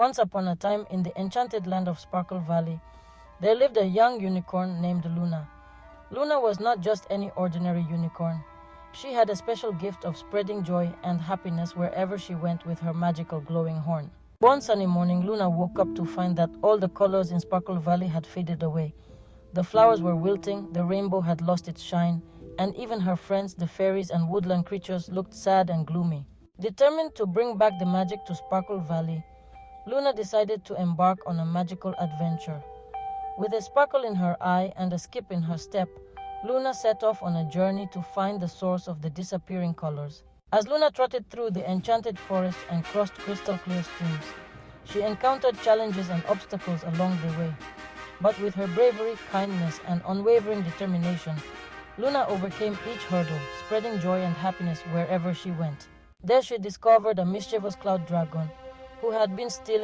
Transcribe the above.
Once upon a time, in the enchanted land of Sparkle Valley, there lived a young unicorn named Luna. Luna was not just any ordinary unicorn. She had a special gift of spreading joy and happiness wherever she went with her magical glowing horn. One sunny morning, Luna woke up to find that all the colors in Sparkle Valley had faded away. The flowers were wilting, the rainbow had lost its shine, and even her friends, the fairies and woodland creatures, looked sad and gloomy. Determined to bring back the magic to Sparkle Valley, Luna decided to embark on a magical adventure. With a sparkle in her eye and a skip in her step, Luna set off on a journey to find the source of the disappearing colors. As Luna trotted through the enchanted forest and crossed crystal clear streams, she encountered challenges and obstacles along the way. But with her bravery, kindness, and unwavering determination, Luna overcame each hurdle, spreading joy and happiness wherever she went. There she discovered a mischievous cloud dragon who had been stealing